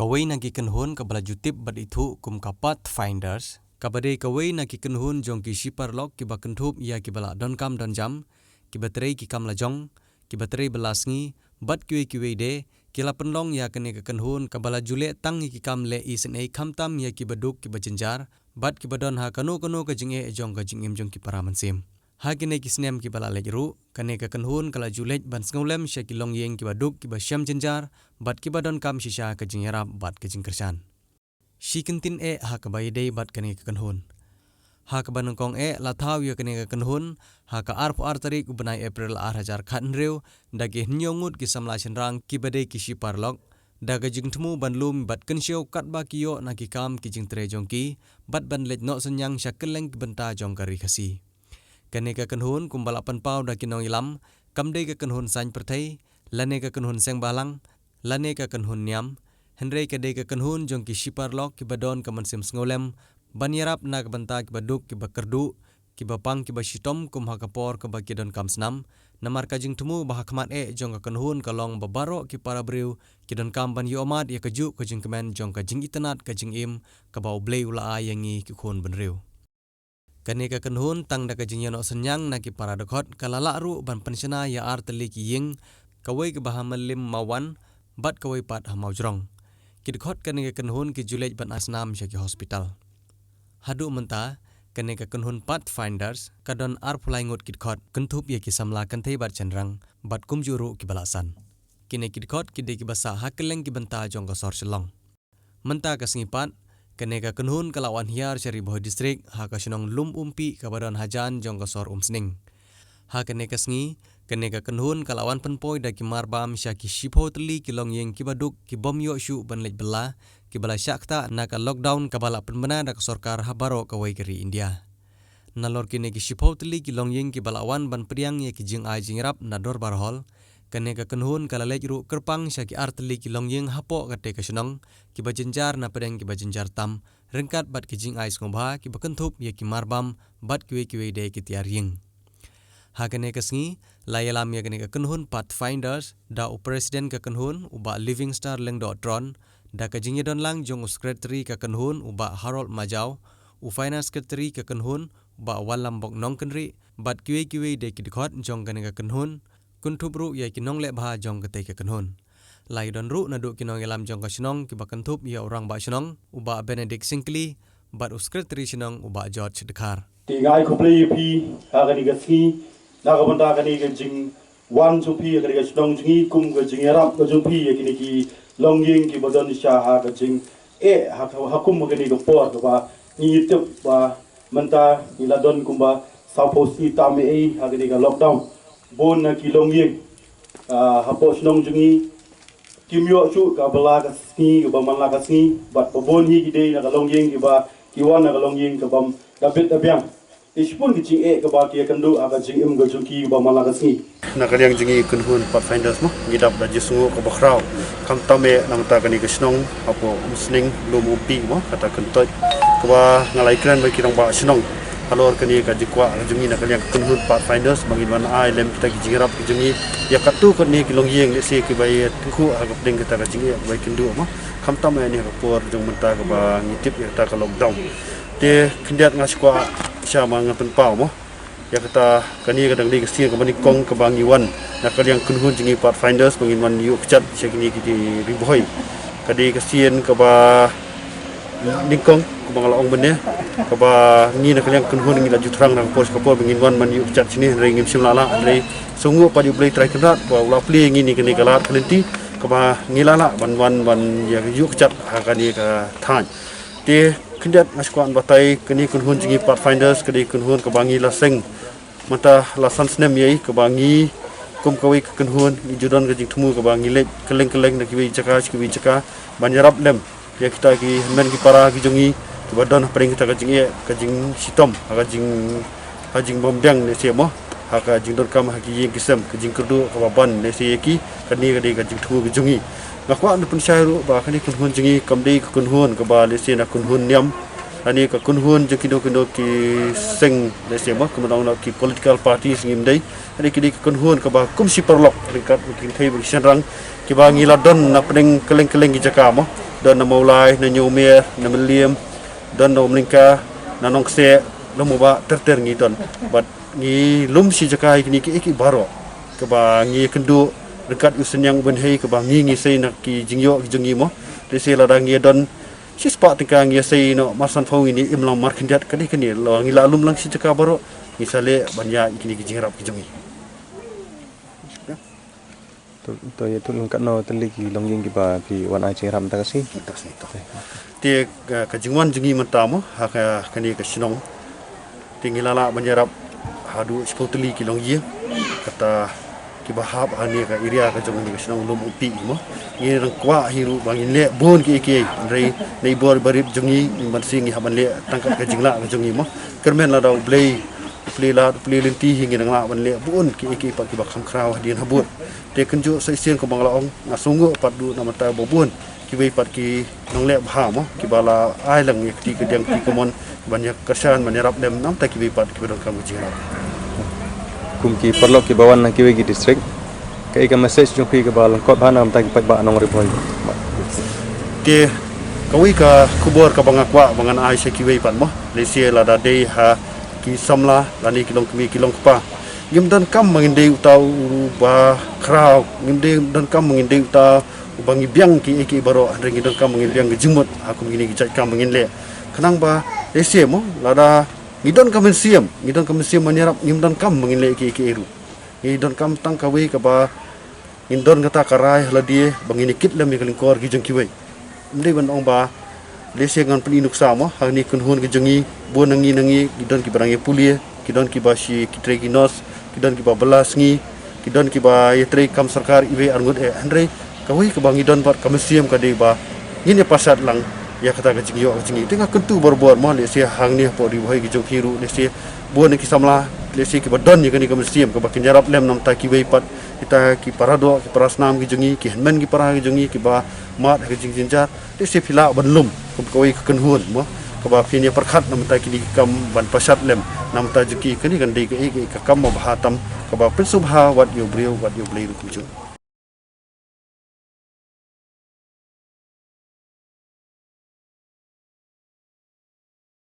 Kawai nagi kenhun kabala jutip bat itu kum kapat finders. Kabade kawai nagi kenhun jong ki shipar lok ki bakentup ya ki bala don kam don jam. Ki baterai ki kam lajong. Ki baterai belasngi. Bat kiwe de. Kila penlong ya kene ke kenhun kabala jule tang ki kam le isen ei kam tam ya ki baduk ki bajenjar. Bat ki badon ha kanu ke jinge jong ke jingim jong ki paramansim. Ha kene ki snem ki bala lejru. Kene ke kenhun kala julej ban sngolem sya ki long yeng ki baduk ki basyam jenjar. Bat ki badon kam shisha ke jingerap bat ke jingkersan. Shi kentin ha ke bayidei bat kene ke kenhun. Ha ke banengkong la thau ya kene ke kenhun. Ha ke arpu artarik ubenai April 2004 dagi hnyongut ki samla chenrang ki badei ki shipar lok. Daga jingtemu ban lum bat kensyo kat ba kiyo na ki kam ki jingtre jongki. Bat ban lej no senyang sya keleng ki benta jong kari kasi. Kene ke kenhun kumbalapan pau da kinong ilam. Kamdei ke kenhun sany pertai. Lane ke kenhun seng balang. Lane ke kenhun niam. Henrei ke dei ke kenhun jong ki shipar lok ki badon ke mensim sngolem. Banyarap na ke benta ki baduk ki bakerdu. Ki bapang ki bashitom kum hakapor ke baki don kam senam. Namar ka jing temu bahakmat jong ke kenhun kalong babaro ki para briu. Ki don kam ban yomat ya keju ke jing kemen jong ke jing itenat ke jing im. Ke bau blei ula yangi ki khun ben riu. Kene ke kenhun tang da ke jing yanok senyang na ki para dekot. Kalala ru ban pensiona ya arteli ki ying. Kawai ke bahamal lim mawan. Bat kawai pat hamau jrong. Ki dekot kene ke kenhun ki julej ban asnam sya ki hospital. Hadu menta kene ke kenhun pathfinders kadon arpulai ngut ki dekot. Kentup ya ki samla kentei bat cendrang. Bat kumjuru ki balasan. Kene ki dekot ki de ki basa hakeleng ki benta jong ke sor selong. Menta ke sengipat. Kene ke kenhun kalawan hiar syari boh distrik. Ha ke senong lum umpi ke badan hajan jong ke sor sening. Ha kene ke sengi. Kene ke kenhun kalawan penpoi da ki marbam sya ki shipo teli ki long yeng ki baduk ki bom yo syu ban lej bela. Ki bala syakta na ka lockdown ka bala penbena da ke sorkar habaro ke wai keri India. Nalor kene ki shipo teli ki long yeng ki balawan ban priang ye ki jing ai jingrap na dor barhol. Kene ke kenhun kala lej ru kerpang sya ki arteli ki long yeng hapo kate ke senong. Ki bajenjar na pedeng ki bajenjar tam. Rengkat bat ki jing ai ngobha ki bakentup ye ki marbam bat kiwe de ki tiar yeng. Ha kene ke sengi layalam ya kene ke kenhun pathfinders da presiden ke kenhun uba living star leng do tron da ke jing don lang jong secretary ke kenhun uba Harold Majau u finance secretary ke kenhun uba walam bok nong kenri bat kiwe de ki dekot jong kene ke kenhun kuntup ru ya ki nong le bha jong ke ke kenhun. Lai don ru na du ki nong yalam jong ka senong ki bakentup ya orang ba senong uba Benedict Singkli bat secretary senong uba George Dekar. Tigai koplei pi agani gaski daga benda kani ke jing wan jupi kani ke sedong jingi kum ke jing erap ke jupi kini ki longying ki badan sya ha ke jing hakum kani ke por ke ba ni tep ba menta iladon kumba saposi tame ha kani ke lockdown bon na ki longying hapo sedong jingi kimyo chu ka bala ka ski ke ba manla ka ski bat bon hi ki dei na ka longying ki ba ki wan na ka longying ke bam dabit abyang ispun ki jing ke ba ki kandu aga jing im go juki ba mala ka ski na kaliang jingi kunhun pathfinders mo ngidap da jisungo ko bakrau kam tame nang ta kani kesnong apo musning lum upi mo kata kentoj ko ba ngalai kran ba kirang ba senong alor kani ka jikwa jingi na kaliang kunhun pathfinders bangin man ai lem kita ki jingrap ki jingi ya katu ko ni ki long yeng le se ki bai tku aga ding kita ka jingi bai kendu mo kam tame ni ka por jong menta ka ba ngitip ya ta ka lockdown te kindiat ngaskwa siya mga penpau mo ya kata kani kadang di kesini ke bani kong ke bangiwan nak kaliang kunhun jingi pathfinders bangiwan yu kecat siya kini kiti riboy kadi kesien ke ba ningkong ke bangala ong bende ke ba ni nak kaliang kunhun ngi laju terang nak pos kapor bangiwan man yu kecat sini ringim simlala dari sungu padi play try kerat ba ula play ngini kini kalat kelenti ke ba ngilala ban ya yu kecat hakani ke than ti kendiat naskuan batai kini kunhun jingi pathfinders kadi kunhun kebangi laseng mata lasan snem yai kebangi kum kawi kunhun ijudon ke jing temu kebangi lek keleng nak kiwi caka banjarap lem ya kita ki men ki para ki jongi ki badon pring kita ke jing sitom aga jing bombyang ne se mo haka jing dor kam haki yeng kisem ke jing kurdu ke baban ne se ki kani ke jing temu ke jongi nakwa anu pun syairu ba kani kunhun jingi kamdei kunhun ke ba lesi na kunhun niam ani ka kunhun jekido ki seng lesi ma kemenang na ki political party singim dei ani ki kunhun ke ba kum si perlok ringkat mungkin thai bagi senrang ki ba ngiladon na pening keleng ki jaka mo dan na maulai na nyumer na meliam dan na mlingka na nongse lo mo ba ter ngi don bat ngi lum si jakai kini ki baro ke ba ngi kendu dekat usen yang ben hei ke ba ngi sei na ki jingyo jingi mo de se la ngi don si spa tika ngi sei no masan phau ini imlang mar khindat kani lo ngi la lum lang si jaka baro misale banya kini ki jingrap ki jingi to ye tulung katno teli ki longjing ki ba ki wan ai ching ram ta kasi ti ka jingwan jingi mentamo ha ka kani ka sinong tingilala banjarap hadu sepoteli ki longjing kata ki bahab ani ka area ka jong ni sinong lum upi mo ni rang kwa hiru bangin le bon ki rei nei bor barib jongi man singi haban le tangkat ka jingla ka jongi mo kermen la daw play lenti hingi nang la ban le bon ki pat ki ba kham kraw din habut te kenju sai sien ko bangla ong ngasungu pat du na mata bobon ki wei pat ki nong le bha mo ki bala ai lang ni ti ke deng ki komon banyak kesan menyerap dem nam ta ki wei pat ki bedong kam jingla kum ki perlok ki bawan nang ki we ki district kai ka message jong ki ba lang ko ba nam ta ki pat ba nong report te kawi ka kubor ka bangakwa bangan ai se ki wei pat mo le sia la da dei ha ki samla lani kilong kmi kilong pa ngim dan kam manginde utau ba kraw ngim dan kam manginde uta ubangi biang ki baro ring dan kam mangin biang jimut aku ngini ki cai kam mangin le kanang ba ese mo lada ngidon kam siam menyerap ngim dan kam mangin le ki eru ngidon kam tang kawe ka ba ngidon kata karai ladie bangini kit lam ki lingkor ki jeng ki we ndai ban ong ba lese ngan pli nuksa mo hani kunhun ki jengi bo nangi ngidon ki barangi pulie kidon ki ba si kitre ginos kidon ki ba belas ngi kidon ki ba yetre kam sarkar iwe arngut andre kawi ke bangi don pat kamsiam ka de ba ngine pasat lang ya kata ka jingi yo jingi tengah kentu bor mo le sia hang ni po di boy ki jong hiru le sia bo ne ki samla le sia ki ba don ni kamsiam ka ba kin jarap lem nam ta ki we pat kita ki parado ki parasnam ki jingi ki henmen ki para ki jingi ki ba mat ki jing jinjar le sia phila banlum kawi ka kenhun mo ka ba phini perkhat nam ta ki kam ban pasat lem nam ta juki kani kan de ka kam mo bahatam ka ba prinsubha what you believe ku ju